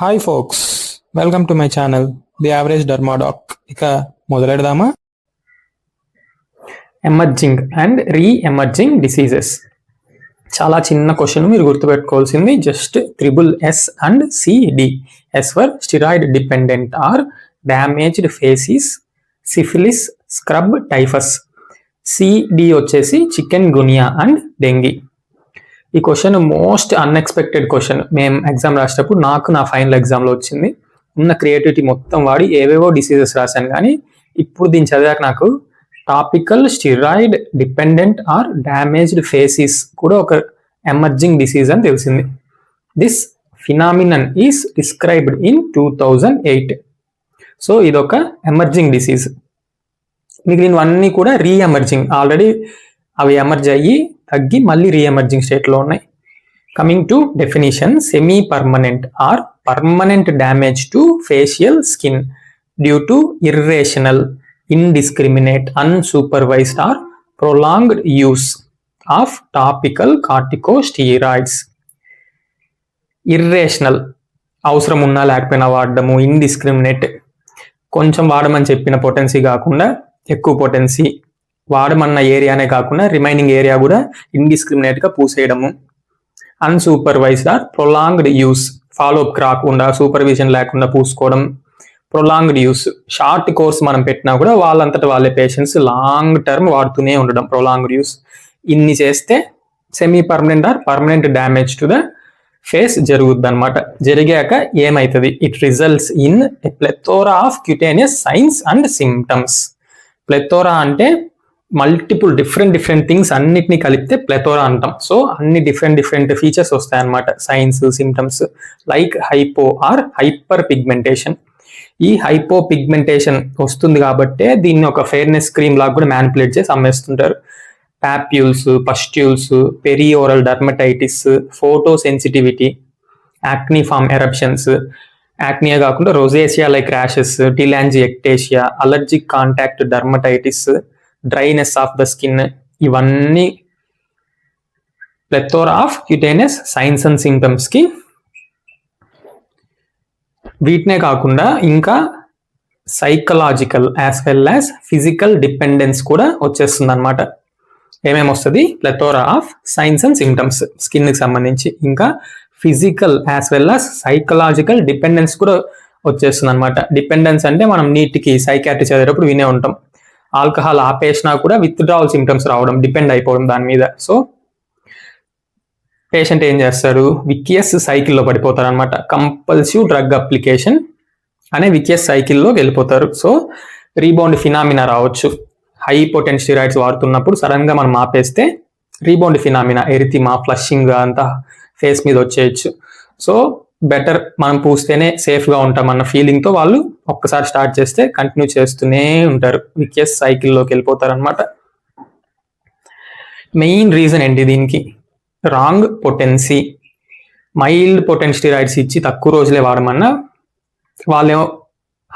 Hi folks, welcome to my channel the average dermadoc. ఇక మొదలెడదామా? Emerging and re emerging diseases. చాలా చిన్న question, మీరు గుర్తుపెట్టుకోవాల్సింది just SSS and CD. S for steroid dependent or damaged faces, syphilis, scrub typhus. CD వచ్చేసి chikungunya and dengue. ఈ question most unexpected question. మేము exam రాసేటప్పుడు నాకు నా ఫైనల్ ఎగ్జామ్లో వచ్చింది. ఉన్న క్రియేటివిటీ మొత్తం వాడి ఏవేవో డిసీజెస్ రాశాను, కానీ ఇప్పుడు దీన్ని చదివాక నాకు topical steroid dependent or damaged faces కూడా ఒక ఎమర్జింగ్ డిసీజ్ అని తెలిసింది. This phenomenon is described in 2008. So ఇదొక ఎమర్జింగ్ డిసీజ్. మిగిలినవన్నీ కూడా రీ ఎమర్జింగ్. ఆల్రెడీ అవి ఎమర్జ్ అయ్యి తగ్గి మళ్ళీ రీ ఎమర్జింగ్ స్టేట్లో ఉన్నాయి. Coming to definition, semi permanent or permanent damage to facial skin due to irrational, indiscriminate, unsupervised or prolonged use of topical corticosteroids. Irrational, అవసరం ఉన్నా లేకపోయినా వాడడము. ఇండిస్క్రిమినేట్, కొంచెం వాడమని చెప్పిన పొటెన్సీ కాకుండా ఎక్కువ పొటెన్సీ, వాడమన్న ఏరియానే కాకుండా రిమైనింగ్ ఏరియా కూడా ఇండిస్క్రిమినేట్గా పూసేయడము. Unsupervised or prolonged use, follow up రాకుండా సూపర్విజన్ లేకుండా పూసుకోవడం. ప్రొలాంగ్డ్ యూస్, షార్ట్ కోర్స్ మనం పెట్టినా కూడా వాళ్ళంతటా వాళ్ళే పేషెంట్స్ లాంగ్ టర్మ్ వాడుతూనే ఉండడం. Prolonged use. ఇన్ని చేస్తే semi permanent or permanent damage to the face జరుగుద్ది అనమాట. జరిగాక ఏమవుతుంది? It results in a plethora of cutaneous signs and symptoms. Plethora అంటే మల్టిపుల్ డిఫరెంట్ థింగ్స్ అన్నిటినీ కలిపితే ప్లెథోరా అంటాం. సో అన్ని డిఫరెంట్ ఫీచర్స్ వస్తాయన్నమాట. Signs, symptoms like hypo or hyper pigmentation. ఈ హైపో పిగ్మెంటేషన్ వస్తుంది కాబట్టే దీన్ని ఒక ఫెయిర్నెస్ క్రీమ్ లాగా కూడా మ్యానిపులేట్ చేసి అమ్మేస్తుంటారు. Papules, pustules, perioral dermatitis, photo sensitivity, acneiform eruptions, acne కాకుండా rosacea like rashes, telangiectasia, allergic contact dermatitis, dryness of the skin, ఇవన్నీ plethora of cutaneous signs and symptoms కి. వీటినే కాకుండా ఇంకా psychological as well as physical dependence కూడా వచ్చేస్తుంది అనమాట. ఏమేమి వస్తుంది? Plethora of signs and symptoms స్కిన్కి సంబంధించి, ఇంకా physical as well as psychological dependence కూడా వచ్చేస్తుంది అనమాట. డిపెండెన్స్ అంటే మనం నీట్కి సైకాట్రీ చదివేటప్పుడు వినే ఉంటాం. ఆల్కహాల్ ఆపేసినా కూడా విత్డ్రావల్ సిమ్టమ్స్ రావడం, డిపెండ్ అయిపోవడం దాని మీద. సో పేషెంట్ ఏం చేస్తాడు? వికియస్ సైకిల్లో పడిపోతారు అనమాట. కంపల్సివ్ డ్రగ్ అప్లికేషన్ అనే వికియస్ సైకిల్లోకి వెళ్ళిపోతారు. సో రీబౌండ్ ఫినామినా రావచ్చు. హై పొటెంట్ స్టిరాయిడ్స్ వాడుతున్నప్పుడు సడన్ గా మనం ఆపేస్తే రీబౌండ్ ఫినామినా, ఎరిథిమా, ఫ్లషింగ్ అంతా ఫేస్ మీద వచ్చేయచ్చు. సో బెటర్ మనం పూస్తేనే సేఫ్గా ఉంటాం అన్న ఫీలింగ్తో వాళ్ళు ఒక్కసారి స్టార్ట్ చేస్తే కంటిన్యూ చేస్తూనే ఉంటారు. వికియస్ సైకిల్లోకి వెళ్ళిపోతారు అనమాట. మెయిన్ రీజన్ ఏంటి దీనికి? Wrong potency. Mild potent steroids ఇచ్చి తక్కువ రోజులే వాడమన్నా వాళ్ళేమో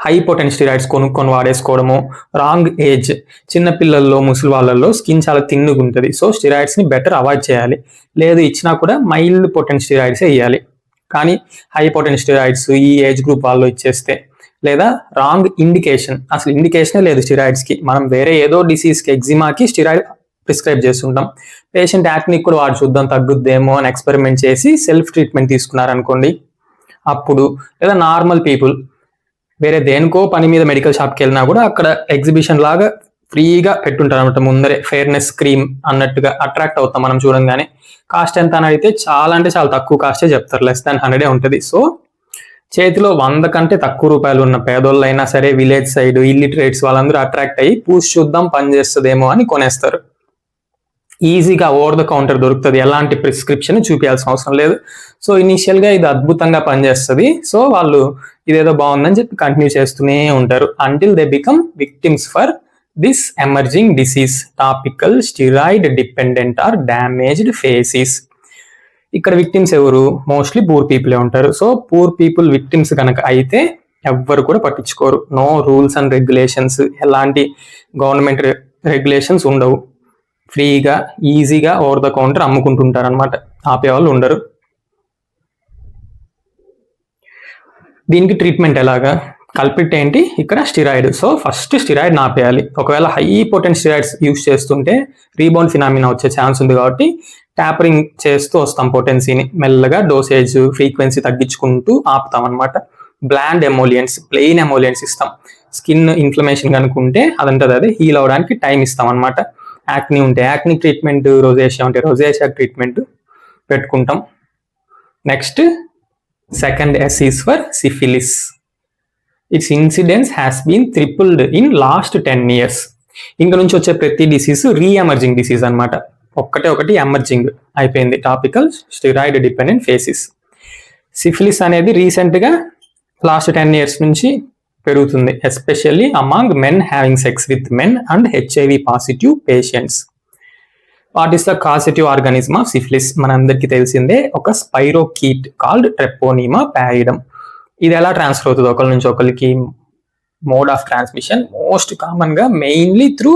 హై పొటెంట్ స్టిరాయిడ్స్ కొనుక్కొని వాడేసుకోవడము. రాంగ్ ఏజ్, చిన్నపిల్లల్లో, ముసలి వాళ్ళల్లో స్కిన్ చాలా థిన్గా ఉంటుంది. సో స్టిరాయిడ్స్ని బెటర్ అవాయిడ్ చేయాలి. లేదు ఇచ్చినా కూడా మైల్డ్ పొటెంట్ స్టిరాయిడ్సే ఇవ్వాలి. కానీ హై పొటెంట్ స్టిరాయిడ్స్ ఈ ఏజ్ గ్రూప్ వాళ్ళు ఇచ్చేస్తే, లేదా రాంగ్ ఇండికేషన్, అసలు ఇండికేషనే లేదు స్టిరాయిడ్స్కి. మనం వేరే ఏదో డిసీజ్కి, ఎగ్జిమాకి స్టిరాయిడ్ ప్రిస్క్రైబ్ చేస్తుంటాం. పేషెంట్ యాక్నిక్ కూడా వాడు చూద్దాం తగ్గుద్దేమో అని ఎక్స్పెరిమెంట్ చేసి సెల్ఫ్ ట్రీట్మెంట్ తీసుకున్నారనుకోండి, అప్పుడు. లేదా నార్మల్ పీపుల్ వేరే దేనికో పని మీద మెడికల్ షాప్కి వెళ్ళినా కూడా అక్కడ ఎగ్జిబిషన్ లాగా ఫ్రీగా పెట్టుంటారు అనమాట ముందరే. ఫెయిర్నెస్ క్రీమ్ అన్నట్టుగా అట్రాక్ట్ అవుతాం మనం చూడంగానే. కాస్ట్ ఎంత అని అడిగితే చాలా అంటే చాలా తక్కువ కాస్టే చెప్తారు, లెస్ దాన్ 100 ఉంటుంది. సో చేతిలో 100 కంటే తక్కువ రూపాయలు ఉన్న పేదోళ్ళు అయినా సరే, విలేజ్ సైడ్ ఇల్లిటరేట్స్ వాళ్ళందరూ అట్రాక్ట్ అయ్యి పూసి చూద్దాం పని చేస్తుందేమో అని కొనేస్తారు. ఈజీగా ఓవర్ ద కౌంటర్ దొరుకుతుంది, ఎలాంటి ప్రిస్క్రిప్షన్ చూపించాల్సిన అవసరం లేదు. సో ఇనీషియల్గా ఇది అద్భుతంగా పనిచేస్తుంది. సో వాళ్ళు ఇదేదో బాగుందని చెప్పి కంటిన్యూ చేస్తూనే ఉంటారు until they become victims for this emerging disease, topical steroid dependent or damaged faces. ఇక్కడ విక్టిమ్స్ ఎవరు? మోస్ట్లీ పూర్ పీపులే ఉంటారు. సో పూర్ పీపుల్ విక్టిమ్స్ కనుక అయితే ఎవ్వరు కూడా పట్టించుకోరు. నో రూల్స్ అండ్ రెగ్యులేషన్స్, ఎలాంటి గవర్నమెంట్ రెగ్యులేషన్స్ ఉండవు. ఫ్రీగా ఈజీగా ఓవర్ ద కౌంటర్ అమ్ముకుంటుంటారు అనమాట. ఆపేవాళ్ళు ఉండరు. దీనికి ట్రీట్మెంట్ ఎలాగా? కల్పిట్ ఏంటి ఇక్కడ? స్టిరాయిడ్. సో ఫస్ట్ స్టిరాయిడ్ ఆపేయాలి. ఒకవేళ హై పొటెంట్ స్టిరాయిడ్స్ యూస్ చేస్తుంటే రీబౌండ్ ఫినామినా వచ్చే ఛాన్స్ ఉంది కాబట్టి ట్యాపరింగ్ చేస్తూ వస్తాం పొటెన్సీని. మెల్లగా డోసేజ్ ఫ్రీక్వెన్సీ తగ్గించుకుంటూ ఆపుతాం అనమాట. బ్లాండ్ ఎమోలియన్స్, ప్లెయిన్ ఎమోలియన్స్ ఇస్తాం. స్కిన్ ఇన్ఫ్లమేషన్ కనుకుంటే అదంటది అదే హీల్ అవడానికి టైం ఇస్తాం అనమాట. యాక్ని ఉంటే యాక్ని ట్రీట్మెంట్, రోజేషియా ఉంటే రోజేషియా ట్రీట్మెంట్ పెట్టుకుంటాం. Next second S is for syphilis. Its incidence has been tripled in last 10 years. ఇంక నుంచి వచ్చే ప్రతి డిసీజ్ రీఎమర్జింగ్ డిసీజ్ అనమాట. ఒకటి ఎమర్జింగ్ అయిపోయింది. Topical steroid dependent faces. Syphilis అనేది రీసెంట్గా లాస్ట్ 10 years నుంచి పెరుగుతుంది, especially among men having sex with men and HIV positive patients. What is the causative organism of syphilis? మనందరికీ తెలిసిందే, ఒక స్పైరోకీట్ కాల్డ్ ట్రెపోనిమా ప్యారిడమ్. ఇది ఎలా ట్రాన్స్ఫర్ అవుతుంది ఒకరి నుంచి ఒకరికి? Mode of transmission most common గా మెయిన్లీ త్రూ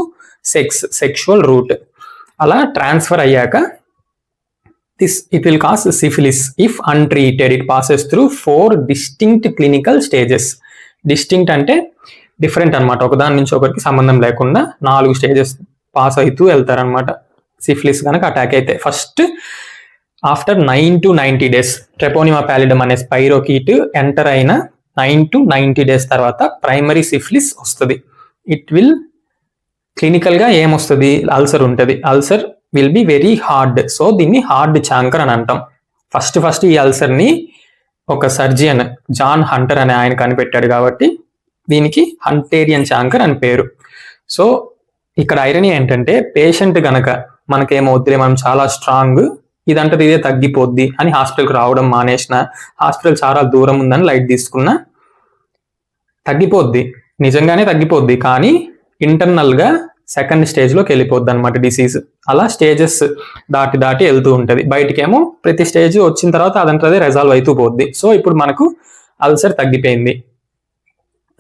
సెక్షువల్ రూట్. అలా ట్రాన్స్ఫర్ అయ్యాక it will cause syphilis if untreated. It passes through 4 distinct clinical stages. Distinct అంటే డిఫరెంట్ అనమాట, ఒకదాని నుంచి ఒకరికి సంబంధం లేకుండా 4 స్టేజెస్ పాస్ అవుతూ వెళ్తారనమాట సిఫిలిస్ కనుక అటాక్ అయితే. ఫస్ట్ ఆఫ్టర్ 9 to 90 days ట్రెపోనిమా ప్యాలిడమ్ అనే స్పైరోకీట్ ఎంటర్ అయిన 9 to 90 days తర్వాత ప్రైమరీ సిఫిలిస్ వస్తుంది. ఇట్ విల్ క్లినికల్ గా ఏమొస్తుంది? అల్సర్ ఉంటుంది. Ulcer will be very hard. So దీన్ని హార్డ్ చాంకర్ అని అంటాం. ఫస్ట్ ఈ అల్సర్ ని ఒక సర్జియన్ జాన్ హంటర్ అనే ఆయన కనిపెట్టాడు కాబట్టి దీనికి హంటేరియన్ చాంకర్ అని పేరు. సో ఇక్కడ ఐరనీ ఏంటంటే, పేషెంట్ గనక మనకేమవుద్ది, మనం చాలా స్ట్రాంగ్, ఇదంటే ఇదే తగ్గిపోద్ది అని హాస్పిటల్కి రావడం మానేసిన, హాస్పిటల్ చాలా దూరం ఉందని లైట్ తీసుకున్నా తగ్గిపోద్ది, నిజంగానే తగ్గిపోద్ది. కానీ ఇంటర్నల్ గా సెకండ్ స్టేజ్ లోకి వెళ్ళిపోద్ది అనమాట డిసీజ్. అలా స్టేజెస్ దాటి వెళ్తూ ఉంటది. బయటికేమో ప్రతి స్టేజ్ వచ్చిన తర్వాత అదంటే అదే రిజాల్వ్ అవుతూ పోద్ది. సో ఇప్పుడు మనకు అల్సర్ తగ్గిపోయింది.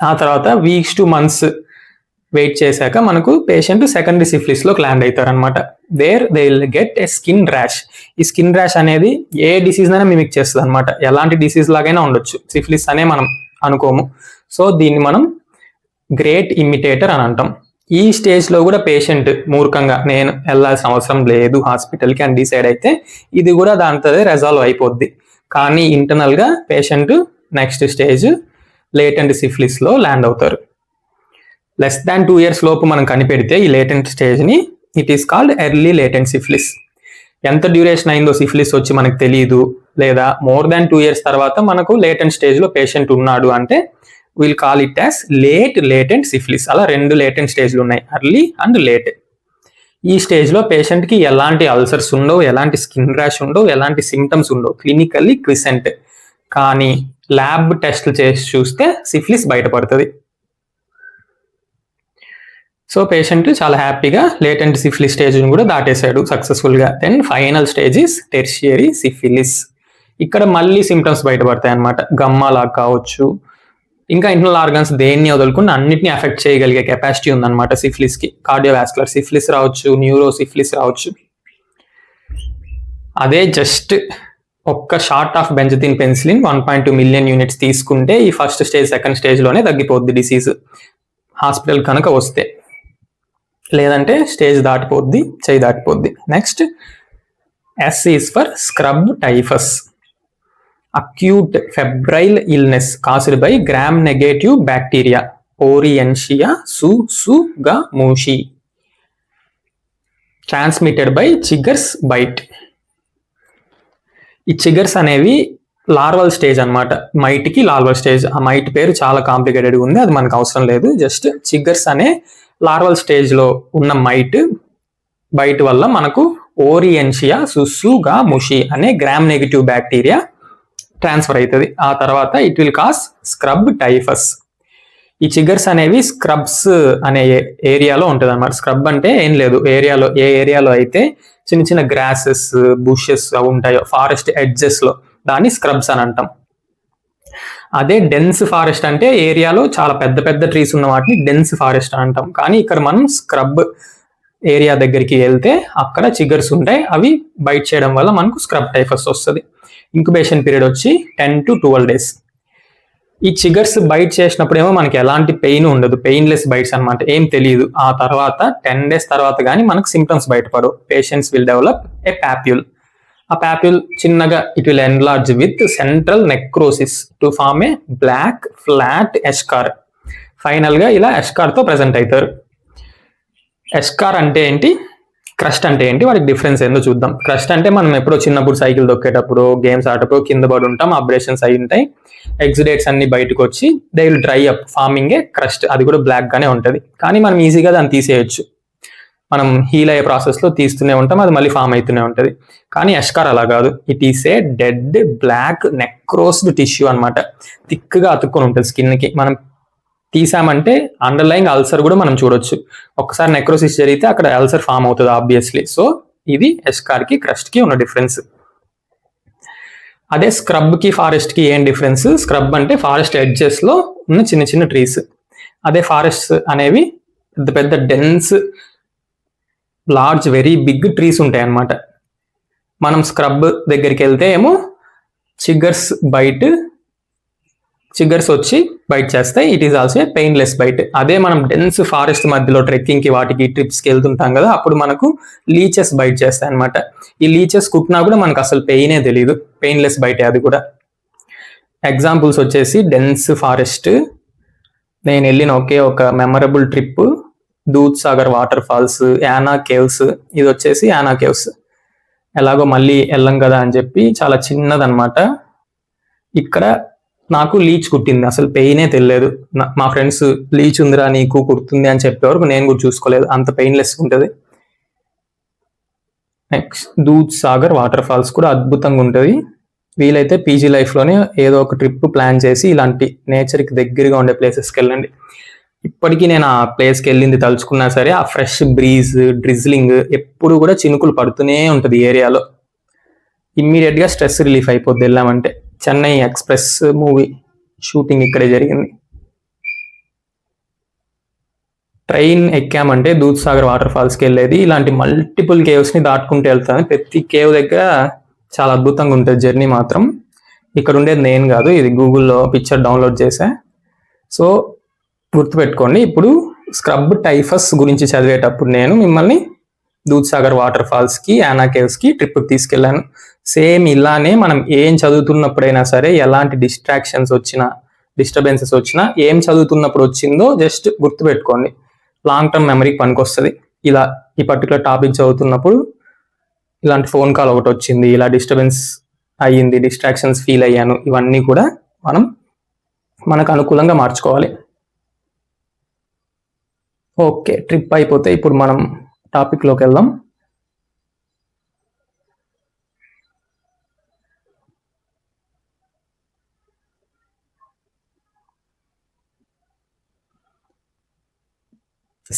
ఆ తర్వాత వీక్స్ టు మంత్స్ వెయిట్ చేశాక మనకు పేషెంట్ సెకండరీ సిఫిలిస్ లోకి ల్యాండ్ అవుతారు అనమాట. They will get a skin rash. ఈ స్కిన్ ర్యాష్ అనేది ఏ డిసీజ్ అయినా మిమిక్ చేస్తుంది అనమాట. ఎలాంటి డిసీజ్ లాగైనా ఉండొచ్చు, సిఫిలిస్ అనే మనం అనుకోము. సో దీన్ని మనం గ్రేట్ ఇమిటేటర్ అని అంటాం. ఈ స్టేజ్ లో కూడా పేషెంట్ మూర్ఖంగా నేను వెళ్ళాల్సిన అవసరం లేదు హాస్పిటల్కి అని డిసైడ్ అయితే ఇది కూడా దాంతో రెజాల్వ్ అయిపోద్ది. కానీ ఇంటర్నల్ గా patient next stage latent syphilis లో ల్యాండ్ అవుతారు. లెస్ దాన్ 2 years లోపు మనం కనిపెడితే ఈ లేటెంట్ స్టేజ్ ని, it is called early latent syphilis. ఎంత డ్యూరేషన్ అయిందో సిఫిలిస్ వచ్చి మనకు తెలియదు, లేదా మోర్ దాన్ 2 years తర్వాత మనకు లేటెంట్ స్టేజ్ లో పేషెంట్ ఉన్నాడు అంటే will call it as latent syphilis. అలా 2 లేటెంట్ స్టేజ్లు ఉన్నాయి, ఎర్లీ అండ్ లేట్. ఈ స్టేజ్ లో పేషెంట్ కి ఎలాంటి అల్సర్స్ ఉండవు, ఎలాంటి స్కిన్ ర్యాష్ ఉండవు, ఎలాంటి సిమ్టమ్స్ ఉండవు, క్లినికల్లీ క్విసెంట్. కానీ ల్యాబ్ టెస్ట్లు చేసి చూస్తే సిఫిలిస్ బయటపడుతుంది. సో పేషెంట్ చాలా హ్యాపీగా లేటెంట్ సిఫిలిస్ స్టేజ్ కూడా దాటేశాడు సక్సెస్ఫుల్ గా. Then final stage is tertiary syphilis. ఇక్కడ మళ్ళీ సిమ్టమ్స్ బయటపడతాయి అనమాట. గమ్మా లాగా కావచ్చు, ఇంకా ఇంటర్నల్ ఆర్గన్స్ దేన్ని వదులుకుని అన్నిటిని ఎఫెక్ట్ చేయగలిగే కెపాసిటీ ఉందన్నమాట సిఫిలిస్ కి. కార్డియోవాస్కులర్ సిఫిలిస్ రావచ్చు, న్యూరో సిఫిలిస్ రావచ్చు. అదే జస్ట్ ఒక్క shot of benzathine penicillin 1.2 million units తీసుకుంటే ఈ ఫస్ట్ స్టేజ్ సెకండ్ స్టేజ్ లోనే తగ్గిపోద్ది డిసీజ్, హాస్పిటల్ కనుక వస్తే. లేదంటే స్టేజ్ దాటిపోద్ది, చేయి దాటిపోద్ది. Next S is for scrub typhus. Acute febrile illness caused by gram negative bacteria Orientia tsutsugamushi, transmitted by chiggers bite. ఈ చిగర్స్ అనేవి లార్వల్ స్టేజ్ అనమాట. మైట్కి లార్వల్ స్టేజ్. ఆ మైట్ పేరు చాలా కాంప్లికేటెడ్ ఉంది, అది మనకు అవసరం లేదు. జస్ట్ చిగర్స్ అనే లార్వల్ స్టేజ్ లో ఉన్న మైట్ బైట్ వల్ల మనకు ఓరియంషియా సుసుగముషి అనే గ్రామ్ నెగటివ్ బ్యాక్టీరియా ట్రాన్స్ఫర్ అవుతుంది. ఆ తర్వాత it will cause scrub typhus. ఈ చిగర్స్ అనేవి స్క్రబ్స్ అనే ఏరియాలో ఉంటుంది అనమాట. స్క్రబ్ అంటే ఏం లేదు, ఏరియాలో ఏ ఏరియాలో అయితే చిన్న చిన్న గ్రాసెస్ బుషెస్ అవి ఉంటాయో ఫారెస్ట్ ఎడ్జెస్ లో, దాన్ని స్క్రబ్స్ అని అంటాం. అదే డెన్స్ ఫారెస్ట్ అంటే ఏరియాలో చాలా పెద్ద పెద్ద ట్రీస్ ఉన్న వాటిని డెన్స్ ఫారెస్ట్ అని అంటాం. కానీ ఇక్కడ మనం స్క్రబ్ ఏరియా దగ్గరికి వెళ్తే అక్కడ చిగర్స్ ఉంటాయి, అవి బైట్ చేయడం వల్ల మనకు స్క్రబ్ టైఫస్ వస్తుంది. ఇంక్యుబేషన్ పీరియడ్ వచ్చి 10 to 12 days. ఈ చిగర్స్ బైట్ చేసినప్పుడేమో మనకి ఎలాంటి పెయిన్ ఉండదు, పెయిన్లెస్ బైట్స్ అనమాట, ఏం తెలియదు. ఆ తర్వాత 10 days తర్వాత కానీ మనకు సిమ్టమ్స్ బయటపడవు. Patients will develop a papule. ఆ ప్యాప్యూల్ చిన్నగా it will enlarge with central necrosis to form a black flat eschar. Final గా ఇలా ఎస్కార్ తో ప్రెజెంట్ అవుతారు. ఎస్కార్ అంటే ఏంటి, క్రస్ట్ అంటే ఏంటి, వాటికి డిఫరెన్స్ ఏందో చూద్దాం. క్రస్ట్ అంటే మనం ఎప్పుడో చిన్నప్పుడు సైకిల్ దొక్కేటప్పుడు, గేమ్స్ ఆడేటప్పుడు కింద పడి ఉంటాం, అబ్రేషన్స్ అయి ఉంటాయి, ఎగ్జిడేట్స్ అన్ని బయటకు వచ్చి they will dry up farming A crust. అది కూడా బ్లాక్ గానే ఉంటది, కానీ మనం ఈజీగా దాన్ని తీసేయచ్చు. మనం హీల్ అయ్యే ప్రాసెస్ లో తీస్తూనే ఉంటాం, అది మళ్ళీ ఫామ్ అవుతూనే ఉంటది. కానీ ఎస్కార్ అలా కాదు, it is a dead black necrosed tissue అనమాట. థిక్ గా అతుక్కొని ఉంటుంది స్కిన్ కి. మనం తీసామంటే అండర్లైన్ అల్సర్ కూడా మనం చూడొచ్చు. ఒక్కసారి నెక్రోసిస్ జరిగితే అక్కడ అల్సర్ ఫామ్ అవుతుంది ఆబ్వియస్లీ. సో ఇది ఎస్కార్ కి క్రస్ట్ కి ఉన్న డిఫరెన్స్. అదే స్క్రబ్ కి ఫారెస్ట్ కి ఏం డిఫరెన్స్? స్క్రబ్ అంటే ఫారెస్ట్ ఎడ్జెస్ లో ఉన్న చిన్న చిన్న ట్రీస్. అదే ఫారెస్ట్ అనేవి పెద్ద పెద్ద dense large very big trees ఉంటాయి అన్నమాట. మనం స్క్రబ్ దగ్గరికి వెళ్తే ఏమో చిగ్గర్స్ వచ్చి బైట్ చేస్తాయి. It is also painless bite. అదే మనం డెన్స్ ఫారెస్ట్ మధ్యలో ట్రెక్కింగ్ కి వాటికి ట్రిప్స్కి వెళ్తుంటాం కదా, అప్పుడు మనకు లీచెస్ బైట్ చేస్తాయి అనమాట. ఈ లీచెస్ కుట్టినా కూడా మనకు అసలు పెయినే తెలియదు, పెయిన్లెస్ బైటే అది కూడా. ఎగ్జాంపుల్స్ వచ్చేసి డెన్స్ ఫారెస్ట్, నేను వెళ్ళిన ఒకే ఒక మెమరబుల్ ట్రిప్ దూద్ Sagar water falls, Yana caves. ఇది వచ్చేసి యానా కేవ్స్. ఎలాగో మళ్ళీ వెళ్ళం కదా అని చెప్పి చాలా చిన్నదనమాట. ఇక్కడ నాకు లీచ్ కుట్టింది, అసలు పెయినే తెలియదు. మా ఫ్రెండ్స్ లీచ్ ఉందిరా నీకు కుడుతుంది అని చెప్పేవరకు నేను కూడా చూసుకోలేదు, అంత పెయిన్లెస్ ఉంటుంది. నెక్స్ట్ దూద్ సాగర్ వాటర్ ఫాల్స్ కూడా అద్భుతంగా ఉంటుంది. వీలైతే పీజీ లైఫ్లోనే ఏదో ఒక ట్రిప్ ప్లాన్ చేసి ఇలాంటి నేచర్కి దగ్గరగా ఉండే ప్లేసెస్కి వెళ్ళండి. ఇప్పటికీ నేను ఆ ప్లేస్కి వెళ్ళింది తలుచుకున్నా సరే, ఆ ఫ్రెష్ బ్రీజ్, డ్రిజ్లింగ్, ఎప్పుడు కూడా చినుకులు పడుతూనే ఉంటుంది ఏరియాలో. ఇమ్మీడియట్గా స్ట్రెస్ రిలీఫ్ అయిపోద్ది వెళ్ళామంటే. చెన్నై ఎక్స్ప్రెస్ మూవీ షూటింగ్ ఇక్కడే జరిగింది. ట్రైన్ ఎక్కామంటే దూద్ సాగర్ వాటర్ ఫాల్స్కి వెళ్ళేది. ఇలాంటి మల్టిపుల్ కేవ్స్ని దాటుకుంటూ వెళ్తాను. ప్రతి కేవ్ దగ్గర చాలా అద్భుతంగా ఉంటుంది జర్నీ మాత్రం. ఇక్కడ ఉండేది నేను కాదు, ఇది గూగుల్లో పిక్చర్ డౌన్లోడ్ చేశా. సో గుర్తుపెట్టుకోండి, ఇప్పుడు స్క్రబ్ టైఫస్ గురించి చదివేటప్పుడు నేను మిమ్మల్ని దూద్ సాగర్ వాటర్ ఫాల్స్కి, యానా కేవ్స్కి ట్రిప్కి తీసుకెళ్ళాను. సేమ్ ఇలానే మనం ఏం చదువుతున్నప్పుడైనా సరే, ఎలాంటి డిస్టర్బెన్సెస్ వచ్చినా, ఏం చదువుతున్నప్పుడు వచ్చిందో జస్ట్ గుర్తుపెట్టుకోండి. లాంగ్ టర్మ్ మెమరీకి పనికొస్తుంది. ఇలా ఈ పర్టికులర్ టాపిక్ చదువుతున్నప్పుడు ఇలాంటి ఫోన్ కాల్ ఒకటి వచ్చింది, ఇలా డిస్టర్బెన్స్ అయ్యింది, డిస్ట్రాక్షన్స్ ఫీల్ అయ్యాను, ఇవన్నీ కూడా మనం మనకు అనుకూలంగా మార్చుకోవాలి. ఓకే, ట్రిప్ అయిపోతే ఇప్పుడు మనం టాపిక్లోకి వెళ్దాం.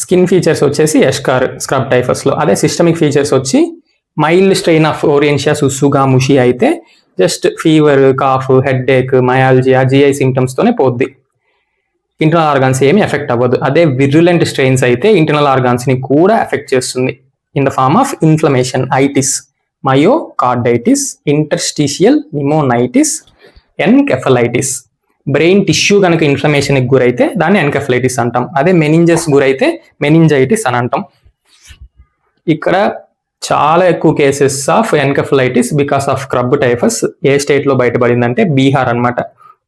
స్కిన్ ఫీచర్స్ వచ్చేసి ఎస్కార్ స్క్రబ్ టైఫస్లో. అదే సిస్టమిక్ ఫీచర్స్ వచ్చి మైల్డ్ స్ట్రెయిన్ ఆఫ్ ఓరియంషియా సుస్సుగా ముషి అయితే జస్ట్ ఫీవర్, కాఫ్, హెడ్ ఏక్, మయాలజియా, జిఐ సిమ్టమ్స్తోనే పోద్ది. ఇంటర్నల్ ఆర్గాన్స్ ఏమి ఎఫెక్ట్ అవ్వదు. అదే విర్యులెంట్ స్ట్రెయిన్స్ అయితే ఇంటర్నల్ ఆర్గాన్స్ని కూడా ఎఫెక్ట్ చేస్తుంది in the form of inflammation, itis, myocarditis, interstitial pneumonitis, encephalitis. Brain tissue కనుక ఇన్ఫ్లమేషన్కి గురైతే దాన్ని ఎన్కెఫలైటిస్ అంటాం. అదే మెనింజస్ గురైతే మెనింజైటిస్ అని అంటాం. ఇక్కడ చాలా ఎక్కువ cases of encephalitis because of scrub typhus ఏ స్టేట్లో బయటపడిందంటే బీహార్ అనమాట.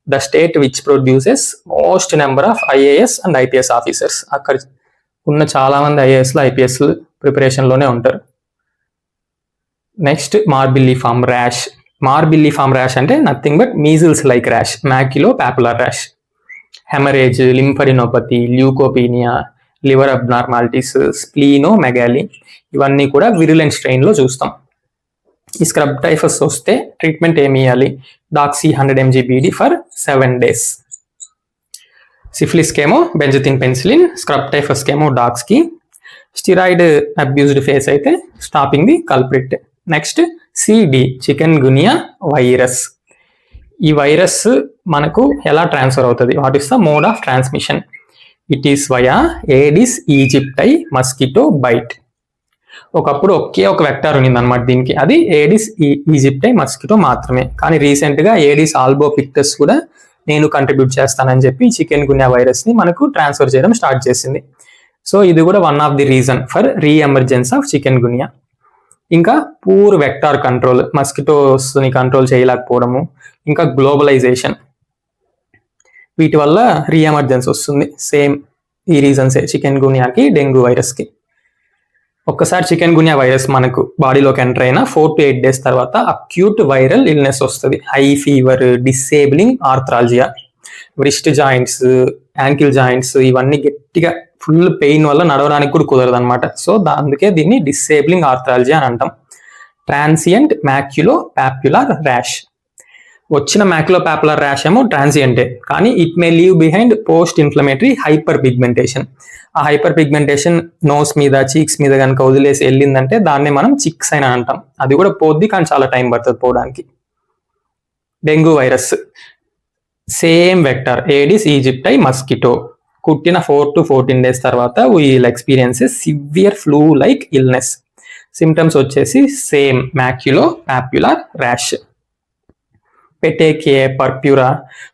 The state which produces most number of IAS and IPS officers. అక్కడ ఉన్న చాలా మంది ఐఏఎస్లు, ఐపీఎస్లు ప్రిపరేషన్లోనే ఉంటారు. Next morbilliform rash. Morbilliform rash అంటే nothing but measles like rash, maculopapular rash. Haemorrhage, lymphadenopathy, leucopenia, liver abnormalities, splenomegaly, ఇవన్నీ కూడా విరులెంట్ స్ట్రెయిన్లో చూస్తాం. ఈ స్క్రబ్ టైఫస్ వస్తే ట్రీట్మెంట్ ఏమి ఇవ్వాలి? Doxy 100 mg BD for 7 days. సిఫిలిస్కి ఏమో బెంజథిన్ పెన్సిలిన్, స్క్రబ్ టైఫస్కి ఏమో డాక్స్కి. స్టిరాయిడ్ అబ్యూజ్డ్ ఫేస్ అయితే stopping the culprit. Next C D, chikungunya virus. ఈ వైరస్ మనకు ఎలా ట్రాన్స్ఫర్ అవుతుంది? What is the mode of transmission? It is via Aedes aegypti mosquito bite. ఒకప్పుడు ఒకే ఒక వెక్టార్ ఉన్నింది అనమాట దీనికి, అది ఏడిస్ ఈజిప్టై మస్కిటో మాత్రమే. కానీ రీసెంట్గా ఏడిస్ ఆల్బోపిక్టస్ కూడా నేను కంట్రిబ్యూట్ చేస్తానని చెప్పి చికెన్ గున్యా వైరస్ని మనకు ట్రాన్స్ఫర్ చేయడం స్టార్ట్ చేసింది. సో ఇది కూడా one of the reason for reemergence of chikungunya. ఇంకా పూర్ వెక్టార్ కంట్రోల్, మస్కిటోస్ని కంట్రోల్ చేయలేకపోవడము, ఇంకా గ్లోబలైజేషన్, వీటి వల్ల రీఎమర్జెన్స్ వస్తుంది. సేమ్ ఈ రీజన్సే చికెన్ గున్యాకి, డెంగ్యూ వైరస్కి. ఒక్కసారి చికెన్ గున్యా వైరస్ మనకు బాడీలోకి ఎంటర్ అయిన 4 to 8 days తర్వాత అక్యూట్ వైరల్ ఇల్నెస్ వస్తుంది. High fever, disabling arthralgia, wrist joints, ankle joints ఇవన్నీ గట్టిగా ఫుల్ పెయిన్ వల్ల నడవడానికి కూడా కుదరదు అనమాట. సో అందుకే దీన్ని డిసేబులింగ్ ఆర్థ్రాలజియా అని అంటాం. ట్రాన్సియంట్ మ్యాక్యులో పాప్యులర్ ర్యాష్, వచ్చిన మ్యాక్యులో పాపులర్ ర్యాష్ ఏమో ట్రాన్సియంటే, కానీ it may leave behind post inflammatory hyper pigmentation. ఆ హైపర్ పిగ్మెంటేషన్ నోస్ మీద, చీక్స్ మీద కనుక వదిలేసి వెళ్ళిందంటే దాన్ని మనం చిక్స్ అని అంటాం. అది కూడా పోద్ది, కానీ చాలా టైం పడుతుంది పోవడానికి. Dengue virus same vector, Aedes aegypti mosquito. కుట్టిన 4 to 14 days తర్వాత will experience severe flu like illness. Symptoms వచ్చేసి same maculo papular rash. Petechiae, purpura,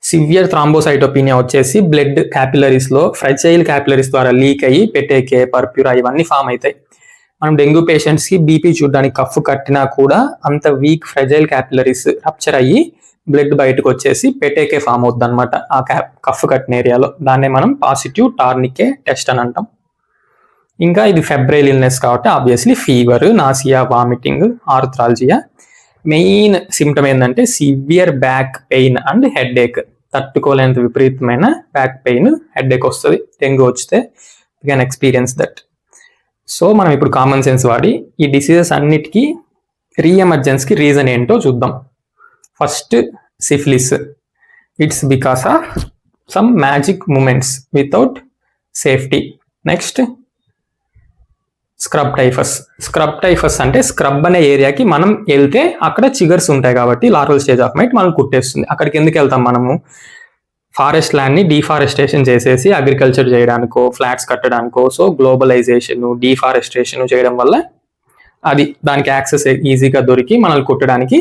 severe thrombocytopenia వచ్చేసి బ్లడ్ క్యాపిలరీస్ లో ఫ్రెజైల్ క్యాపిలరీస్ ద్వారా లీక్ అయ్యి పెటేకియే, పర్ప్యూరా ఇవన్నీ form అవుతాయి. మనం డెంగ్యూ పేషెంట్స్ కి బీపీ చూడడానికి కఫ్ కట్టినా కూడా అంత వీక్ ఫ్రెజైల్ క్యాపిలరీస్ రప్చర్ అయ్యి బ్లడ్ బయటకు వచ్చేసి పెటేకే ఫామ్ అవుతుంది అనమాట ఆ కఫ్ కట్టిన ఏరియాలో. దాన్నే మనం పాజిటివ్ టార్నికే టెస్ట్ అని అంటాం. ఇంకా ఇది ఫెబ్రైల్ ఇల్నెస్ కాబట్టి obviously fever, nausea, vomiting, arthralgia. Main symptom ఏంటంటే severe back pain and headache. తట్టుకోలేనంత విపరీతమైన బ్యాక్ పెయిన్, హెడ్ ఏక్ వస్తుంది డెంగ్యూ వస్తే. You can experience that. So మనం ఇప్పుడు కామన్ సెన్స్ వాడి ఈ డిసీజెస్ అన్నిటికీ రీఎమర్జెన్స్కి రీజన్ ఏంటో చూద్దాం. First syphilis. It's because of some magic moments without safety. Next scrub typhus. Scrub typhus అంటే స్క్రబ్ అనే ఏరియాకి మనం వెళ్తే అక్కడ చిగర్స్ ఉంటాయి కాబట్టి లార్వల్ స్టేజ్ ఆఫ్ మైట్ మనం కుట్టేస్తుంది. అక్కడికి ఎందుకు వెళ్తాం మనము? ఫారెస్ట్ ల్యాండ్ని డీఫారెస్టేషన్ చేసేసి అగ్రికల్చర్ చేయడానికో, ఫ్లాట్స్ కట్టడానికో. సో గ్లోబలైజేషన్, డీఫారెస్టేషన్ చేయడం వల్ల అది దానికి యాక్సెస్ ఈజీగా దొరికి మనల్ని కుట్టడానికి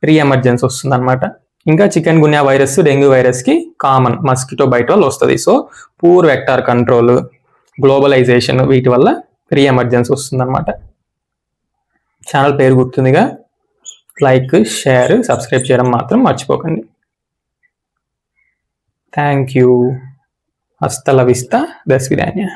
రీఎమర్జెన్స్ వస్తుంది అనమాట. ఇంకా చికెన్ గున్యా వైరస్, డెంగ్యూ వైరస్కి కామన్ మస్కిటో బైట్ వల్ల వస్తుంది. So poor vector control, globalisation వీటి వల్ల రీఎమర్జెన్స్ వస్తుంది అనమాట. ఛానల్ పేరు గుర్తుందిగా, లైక్, షేర్, సబ్స్క్రైబ్ చేయడం మాత్రం మర్చిపోకండి. Thank you. హస్త ల విస్తా, దస్ విదాన్య.